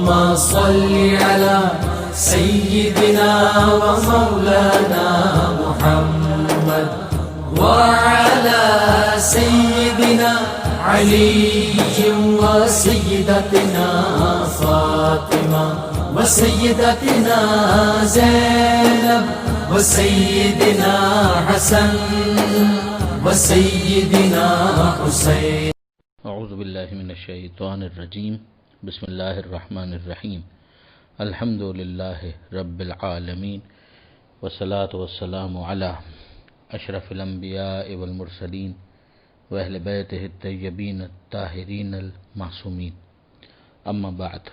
اللهم صل على سيدنا ومولانا محمد وعلى سيدنا علي وسيدتنا فاطمة وسيدتنا زينب وسيدنا حسن وسيدنا حسين. اعوذ باللہ من الشیطان الرجیم. بسم اللہ الرحمن الرحیم. الحمد للہ رب العالمین والصلاة والسلام علی اشرف الانبیاء والمرسلین واہل بیتہ الطیبین الطاہرین المعصومین. اما بعد.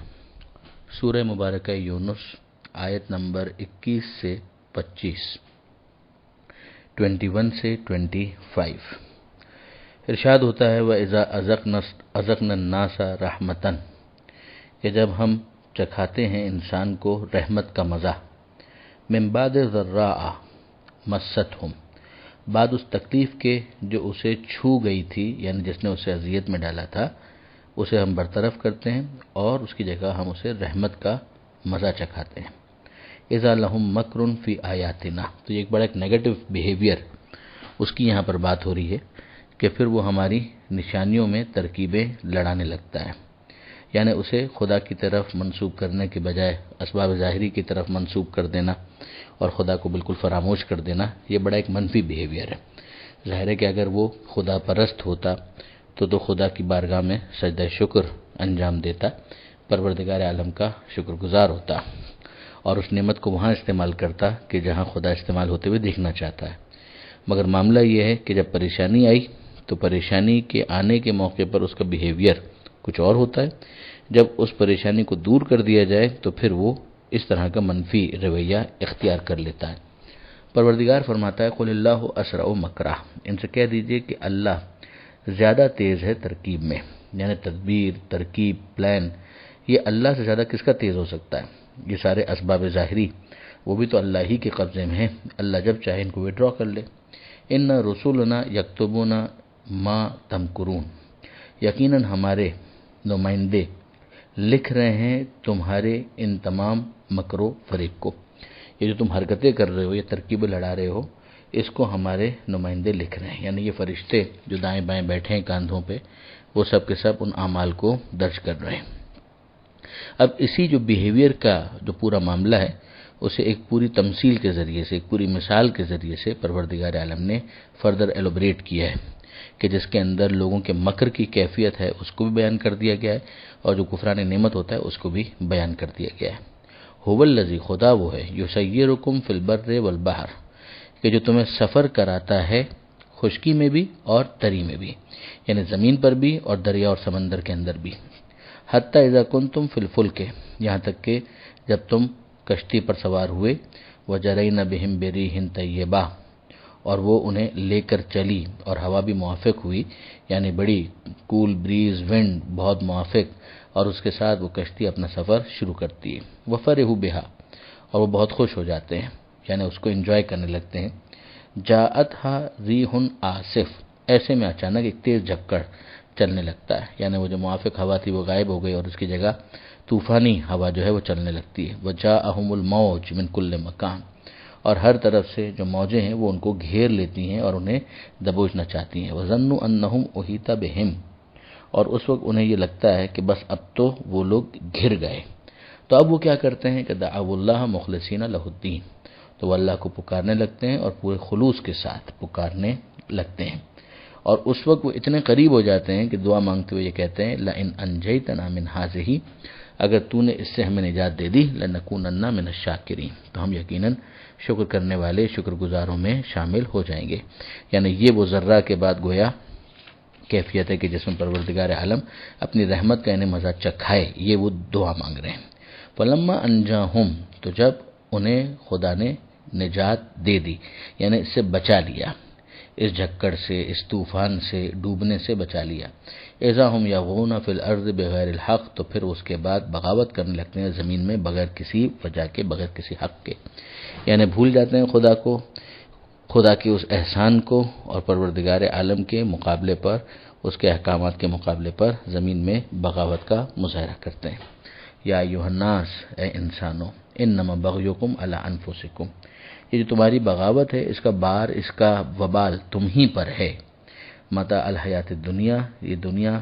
سورہ مبارکہ یونس آیت نمبر 21 سے 25، 21 سے 25 ارشاد ہوتا ہے وَإِذَا أَذَقْنَا النَّاسَ رَحْمَةً، کہ جب ہم چکھاتے ہیں انسان کو رحمت کا مزہ، مِن بَعْدِ ضَرَّاءَ مَسَّتْهُمْ، بعد اس تکلیف کے جو اسے چھو گئی تھی، یعنی جس نے اسے اذیت میں ڈالا تھا، اسے ہم برطرف کرتے ہیں اور اس کی جگہ ہم اسے رحمت کا مزہ چکھاتے ہیں. اذا لہم مکر فی آیاتنا، تو یہ ایک بڑا ایک نیگیٹو بیہیویئر اس کی یہاں پر بات ہو رہی ہے کہ پھر وہ ہماری نشانیوں میں ترکیبیں لڑانے لگتا ہے، یعنی اسے خدا کی طرف منسوب کرنے کے بجائے اسباب ظاہری کی طرف منسوب کر دینا اور خدا کو بالکل فراموش کر دینا، یہ بڑا ایک منفی بیہیویئر ہے. ظاہر ہے کہ اگر وہ خدا پرست ہوتا تو خدا کی بارگاہ میں سجدہ شکر انجام دیتا، پروردگار عالم کا شکر گزار ہوتا اور اس نعمت کو وہاں استعمال کرتا کہ جہاں خدا استعمال ہوتے ہوئے دیکھنا چاہتا ہے. مگر معاملہ یہ ہے کہ جب پریشانی آئی تو پریشانی کے آنے کے موقع پر اس کا بیہیویئر کچھ اور ہوتا ہے، جب اس پریشانی کو دور کر دیا جائے تو پھر وہ اس طرح کا منفی رویہ اختیار کر لیتا ہے. پروردگار فرماتا ہے قل اللہ اسرع مکرا، ان سے کہہ دیجئے کہ اللہ زیادہ تیز ہے ترکیب میں، یعنی تدبیر، ترکیب، پلان، یہ اللہ سے زیادہ کس کا تیز ہو سکتا ہے؟ یہ سارے اسباب ظاہری وہ بھی تو اللہ ہی کے قبضے میں ہیں، اللہ جب چاہے ان کو وڈرا کر لے. ان رسولنا یکتبون ما تمکرون، یقیناً ہمارے نمائندے لکھ رہے ہیں تمہارے ان تمام مکر و فریب کو. یہ جو تم حرکتیں کر رہے ہو، یہ ترکیبیں لڑا رہے ہو، اس کو ہمارے نمائندے لکھ رہے ہیں، یعنی یہ فرشتے جو دائیں بائیں بیٹھے ہیں کاندھوں پہ، وہ سب کے سب ان اعمال کو درج کر رہے ہیں. اب اسی جو بیہیویئر کا جو پورا معاملہ ہے اسے ایک پوری تمثیل کے ذریعے سے، ایک پوری مثال کے ذریعے سے پروردگار عالم نے فردر ایلوبریٹ کیا ہے کہ جس کے اندر لوگوں کے مکر کی کیفیت ہے اس کو بھی بیان کر دیا گیا ہے اور جو کفران نعمت ہوتا ہے اس کو بھی بیان کر دیا گیا ہے. هو الذی، خدا وہ ہے، یسیرکم فی البر والبحر، کہ جو تمہیں سفر کراتا ہے خشکی میں بھی اور تری میں بھی، یعنی زمین پر بھی اور دریا اور سمندر کے اندر بھی. حتی اذا کنتم فی الفلک، یہاں تک کہ جب تم کشتی پر سوار ہوئے، وجرین بہم بریح طیبہ، اور وہ انہیں لے کر چلی اور ہوا بھی موافق ہوئی، یعنی بڑی کول بریز، ونڈ بہت موافق، اور اس کے ساتھ وہ کشتی اپنا سفر شروع کرتی ہے. وفرحوا بہا، اور وہ بہت خوش ہو جاتے ہیں، یعنی اس کو انجوائے کرنے لگتے ہیں. جاءتھا ریح عاصف، ایسے میں اچانک ایک تیز جھکڑ چلنے لگتا ہے، یعنی وہ جو موافق ہوا تھی وہ غائب ہو گئی اور اس کی جگہ طوفانی ہوا جو ہے وہ چلنے لگتی ہے. وجاءہم الموج من کل مکان، اور ہر طرف سے جو موجیں ہیں وہ ان کو گھیر لیتی ہیں اور انہیں دبوچنا چاہتی ہیں. وظنوا انہم احیط بہم، اور اس وقت انہیں یہ لگتا ہے کہ بس اب تو وہ لوگ گھر گئے. تو اب وہ کیا کرتے ہیں کہ دعوا اللہ مخلصین لہ الدین، تو وہ اللہ کو پکارنے لگتے ہیں اور پورے خلوص کے ساتھ پکارنے لگتے ہیں. اور اس وقت وہ اتنے قریب ہو جاتے ہیں کہ دعا مانگتے ہوئے یہ کہتے ہیں لئن انجیتنا من ہذہ، اگر تو نے اس سے ہمیں نجات دے دی، لنکونن من الشاکرین، تو ہم یقیناً شکر کرنے والے، شکر گزاروں میں شامل ہو جائیں گے. یعنی یہ وہ ذرہ کے بعد گویا کیفیت ہے کہ جس میں پروردگار عالم اپنی رحمت کا انہیں مزہ چکھائے، یہ وہ دعا مانگ رہے ہیں. فلما انجاہم، تو جب انہیں خدا نے نجات دے دی، یعنی اس سے بچا لیا، اس جھکڑ سے، اس طوفان سے، ڈوبنے سے بچا لیا. اذا ہم یغون فی الارض بغیر الحق، تو پھر اس کے بعد بغاوت کرنے لگتے ہیں زمین میں بغیر کسی وجہ کے، بغیر کسی حق کے، یعنی بھول جاتے ہیں خدا کو، خدا کے اس احسان کو، اور پروردگار عالم کے مقابلے پر، اس کے احکامات کے مقابلے پر زمین میں بغاوت کا مظاہرہ کرتے ہیں. یا ایھا الناس، اے انسانوں، انما بغیکم علی انفسکم، یہ جو تمہاری بغاوت ہے اس کا بار، اس کا وبال تم ہی پر ہے، متاع الحیات الدنیا، یہ دنیا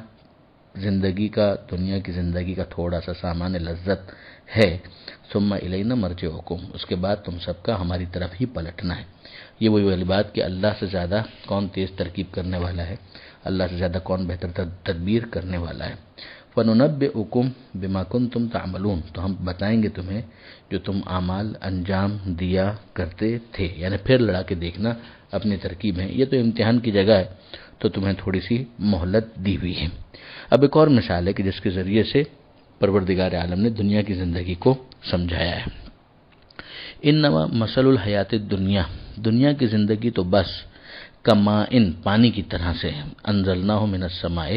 کی زندگی کا تھوڑا سا سامان لذت ہے، ثم الینا مرجعکم، اس کے بعد تم سب کا ہماری طرف ہی پلٹنا ہے۔ یہ وہی والی بات کہ اللہ سے زیادہ کون تیز ترکیب کرنے والا ہے، اللہ سے زیادہ کون بہتر تدبیر کرنے والا ہے۔ فَنُنَبِّئُكُم بِمَا كُنتُمْ تَعْمَلُونَ، تو ہم بتائیں گے تمہیں جو تم اعمال انجام دیا کرتے تھے، یعنی پھر لڑا کے دیکھنا اپنی ترکیب ہے، یہ تو امتحان کی جگہ ہے تو تمہیں تھوڑی سی مہلت دی ہوئی ہے۔ اب ایک اور مثال ہے کہ جس کے ذریعے سے پروردگار عالم نے دنیا کی زندگی کو سمجھایا ہے۔ انما مثل الحیات الدنیا، دنیا کی زندگی تو بس کمائن، پانی کی طرح سے، انزلناہ من السماء،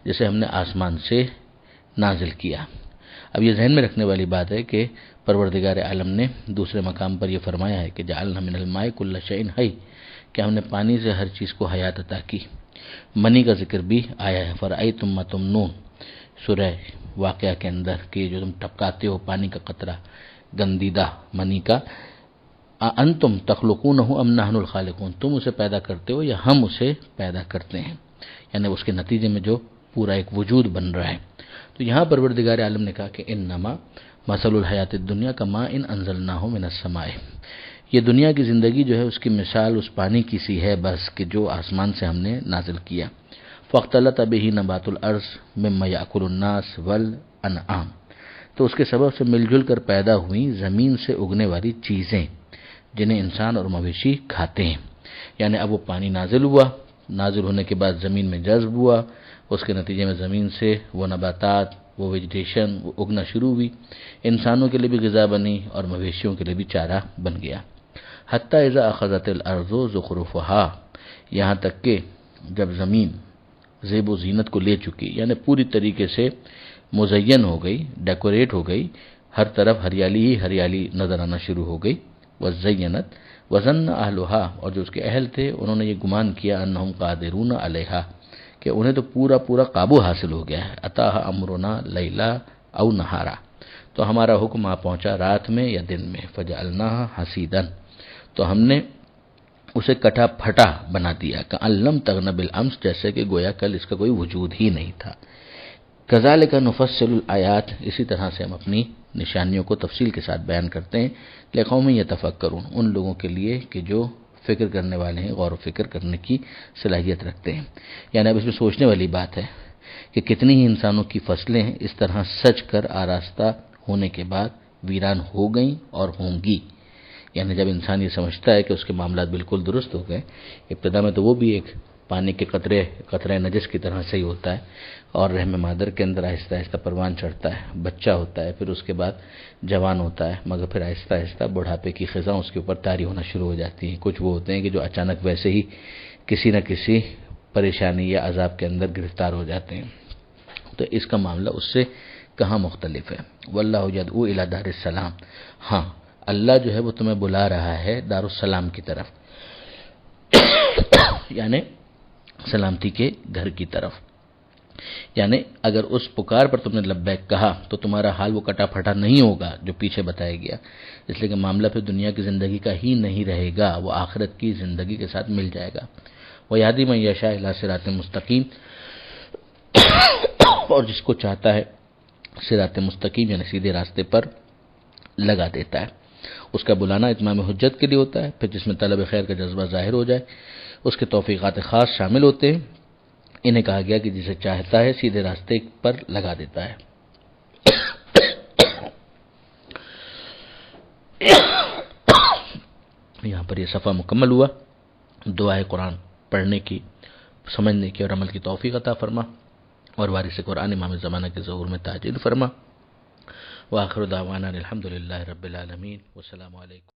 جسے ہم نے آسمان سے نازل کیا۔ اب یہ ذہن میں رکھنے والی بات ہے کہ پروردگار عالم نے دوسرے مقام پر یہ فرمایا ہے کہ جعلنا من الماء کل شیء حی، کہ ہم نے پانی سے ہر چیز کو حیات عطا کی۔ منی کا ذکر بھی آیا ہے، فرأیتم ما تمنون، سورہ واقعہ کے اندر، کہ جو تم ٹپکاتے ہو پانی کا قطرہ گندیدہ منی کا، انتم تخلقونہ ام نحن الخالقون، تم اسے پیدا کرتے ہو یا ہم اسے پیدا کرتے ہیں، یعنی اس کے نتیجے میں جو پورا ایک وجود بن رہا ہے۔ تو یہاں پروردگار عالم نے کہا کہ انما مثل الحیات الدنیا کماء انزلناہ من السماء، یہ دنیا کی زندگی جو ہے اس کی مثال اس پانی کی سی ہے بس کہ جو آسمان سے ہم نے نازل کیا۔ فاختلط به نبات الارض مما یاکل الناس والانعام، تو اس کے سبب سے مل جل کر پیدا ہوئی زمین سے اگنے والی چیزیں جنہیں انسان اور مویشی کھاتے ہیں، یعنی اب وہ پانی نازل ہوا، نازل ہونے کے بعد زمین میں جذب ہوا، اس کے نتیجے میں زمین سے وہ نباتات، وہ ویجیٹیشن وہ اگنا شروع ہوئی، انسانوں کے لیے بھی غذا بنی اور مویشیوں کے لیے بھی چارہ بن گیا۔ حتی اذا اخذت الارض زخرفها، یہاں تک کہ جب زمین زیب و زینت کو لے چکی، یعنی پوری طریقے سے مزین ہو گئی، ڈیکوریٹ ہو گئی، ہر طرف ہریالی ہی ہریالی نظر آنا شروع ہو گئی، وزینت وظن اہلھا، اور جو اس کے اہل تھے انہوں نے یہ گمان کیا انہم قادرون علیہا، کہ انہیں تو پورا پورا قابو حاصل ہو گیا ہے، اتاھا امرنا لیلا او نہارا، تو ہمارا حکم آ پہنچا رات میں یا دن میں، فجعلناھا حصیدا، تو ہم نے اسے کٹا پھٹا بنا دیا، کأن لم تغن بالامس، جیسے کہ گویا کل اس کا کوئی وجود ہی نہیں تھا۔ کذالک نفصل الآیات، اسی طرح سے ہم اپنی نشانیوں کو تفصیل کے ساتھ بیان کرتے ہیں، لقوم یتفکرون، ان لوگوں کے لیے کہ جو فکر کرنے والے ہیں، غور و فکر کرنے کی صلاحیت رکھتے ہیں۔ یعنی اب اس میں سوچنے والی بات ہے کہ کتنی ہی انسانوں کی فصلیں اس طرح سج کر آراستہ ہونے کے بعد ویران ہو گئیں اور ہوں گی، یعنی جب انسان یہ سمجھتا ہے کہ اس کے معاملات بالکل درست ہو گئے، ابتدا میں تو وہ بھی ایک پانی کے قطرے نجس کی طرح سے ہی ہوتا ہے، اور رحم مادر کے اندر آہستہ آہستہ پروان چڑھتا ہے، بچہ ہوتا ہے، پھر اس کے بعد جوان ہوتا ہے، مگر پھر آہستہ آہستہ بڑھاپے کی خزاں اس کے اوپر طاری ہونا شروع ہو جاتی ہیں۔ کچھ وہ ہوتے ہیں کہ جو اچانک ویسے ہی کسی نہ کسی پریشانی یا عذاب کے اندر گرفتار ہو جاتے ہیں، تو اس کا معاملہ اس سے کہاں مختلف ہے۔ واللہ یدعو الی دار السلام، ہاں اللہ جو ہے وہ تمہیں بلا رہا ہے دار السلام کی طرف، یعنی سلامتی کے گھر کی طرف، یعنی اگر اس پکار پر تم نے لبیک کہا تو تمہارا حال وہ کٹا پھٹا نہیں ہوگا جو پیچھے بتایا گیا، اس لیے کہ معاملہ پھر دنیا کی زندگی کا ہی نہیں رہے گا، وہ آخرت کی زندگی کے ساتھ مل جائے گا۔ وَيَهْدِي مَن يَشَاءُ إِلَىٰ صِرَاطٍ مُسْتَقِيمٍ، اور جس کو چاہتا ہے صراط مستقیم یعنی سیدھے راستے پر لگا دیتا ہے۔ اس کا بلانا اتمام حجت کے لیے ہوتا ہے، پھر جس میں طلب خیر کا جذبہ ظاہر ہو جائے اس کے توفیقات خاص شامل ہوتے ہیں۔ انہیں کہا گیا کہ جسے چاہتا ہے سیدھے راستے پر لگا دیتا ہے۔ یہاں پر یہ صفحہ مکمل ہوا۔ دعائے قرآن پڑھنے کی، سمجھنے کی اور عمل کی توفیق عطا فرما، اور وارث قرآن امام زمانہ کے ظہور میں تاجیل فرما۔ وآخر دعوانا الحمدللہ رب العالمین، والسلام علیکم۔